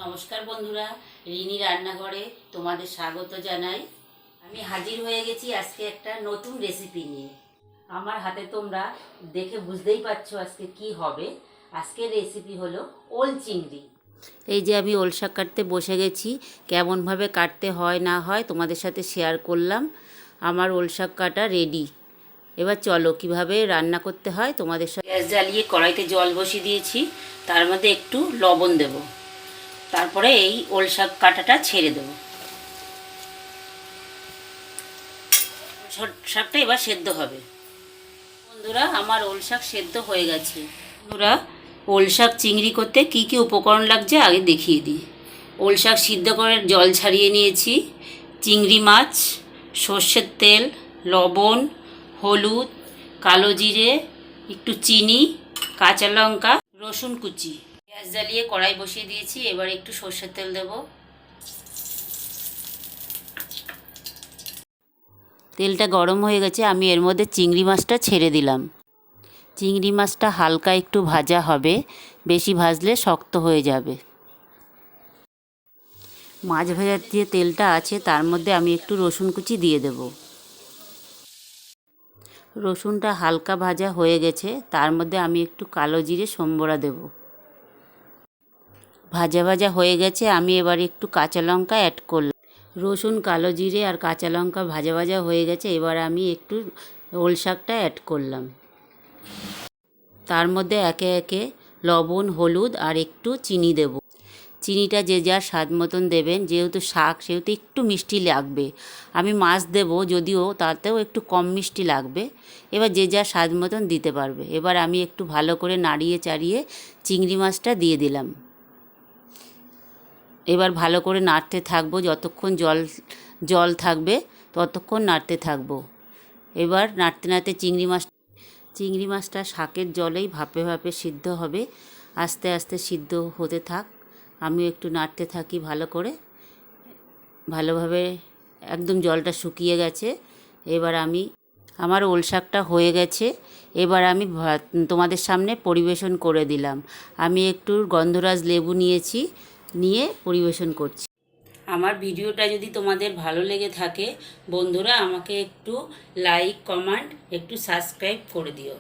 নমস্কার বন্ধুরা, রিনি রান্নাঘরে তোমাদের স্বাগত জানাই। আমি হাজির হয়ে গেছি আজকে একটা নতুন রেসিপি নিয়ে। আমার হাতে তোমরা দেখে বুঝতেই পারছো আজকে কি হবে। আজকের রেসিপি হলো ওল চিংড়ি। এই যে আমি ওল শাক কাটতে বসে গেছি, কেমনভাবে কাটতে হয় না হয় তোমাদের সাথে শেয়ার করলাম। আমার ওল শাক কাটা রেডি। এবার চলো কিভাবে রান্না করতে হয় তোমাদের সাথে। গ্যাস জ্বালিয়ে কড়াইতে জল বসিয়ে দিয়েছি, তার মধ্যে একটু লবণ দেবো। তারপরে এই ওল শাক কাটাটা ছেড়ে দেবো। শাকটা এবার সেদ্ধ হবে। বন্ধুরা, আমার ওল শাক সেদ্ধ হয়ে গেছে। বন্ধুরা, ওল শাক চিংড়ি করতে কি কি উপকরণ লাগছে আগে দেখিয়ে দিই। ওল শাক সিদ্ধ করে জল ছাড়িয়ে নিয়েছি, চিংড়ি মাছ, সর্ষের তেল, লবণ, হলুদ, কালো জিরে, একটু চিনি, কাঁচা লঙ্কা, রসুন কুচি। গ্যাস জ্বালিয়ে কড়াই বসিয়ে দিয়েছি, এবার একটু সর্ষের তেল দেব। তেলটা গরম হয়ে গেছে, আমি এর মধ্যে চিংড়ি মাছটা ছেড়ে দিলাম। চিংড়ি মাছটা হালকা একটু ভাজা হবে, বেশি ভাজলে শক্ত হয়ে যাবে। মাছ ভাজার যে তেলটা আছে তার মধ্যে আমি একটু রসুন কুচি দিয়ে দেব। রসুনটা হালকা ভাজা হয়ে গেছে, তার মধ্যে আমি একটু কালো জিরে সম্বরা দেব। ভাজা ভাজা হয়ে গেছে, আমি এবার একটু কাঁচা লঙ্কা অ্যাড করলাম। রসুন, কালো জিরে আর কাঁচা লঙ্কা ভাজা ভাজা হয়ে গেছে, এবার আমি একটু ওল শাকটা অ্যাড করলাম। তার মধ্যে একে একে লবণ, হলুদ আর একটু চিনি দেব। চিনিটা যে যার স্বাদ মতন দেবেন, যেহেতু শাক সেহেতু একটু মিষ্টি লাগবে। আমি মাছ দেব যদিও, তাতেও একটু কম মিষ্টি লাগবে। এবার যে যার স্বাদ মতন দিতে পারবে। এবার আমি একটু ভালো করে নাড়িয়ে চাড়িয়ে চিংড়ি মাছটা দিয়ে দিলাম। এবার ভালো করে নাড়তে থাকবো, যতক্ষণ জল থাকবে ততক্ষণ নাড়তে থাকবো। এবার নাড়তে নাড়তে চিংড়ি মাছটা শাকের জলেই ভাপে ভাপে সিদ্ধ হবে। আস্তে আস্তে সিদ্ধ হতে থাক, আমিও একটু নাড়তে থাকি ভালো করে। ভালোভাবে একদম জলটা শুকিয়ে গেছে। এবার আমার ওল শাকটা হয়ে গেছে। এবার আমি তোমাদের সামনে পরিবেশন করে দিলাম। আমি একটু গন্ধরাজ লেবু নিয়েছি, নিয়ে পরিবেশন করছি। আমার ভিডিওটা যদি তোমাদের ভালো লেগে থাকে বন্ধুরা, আমাকে একটু লাইক, কমেন্ট, একটু সাবস্ক্রাইব করে দিও।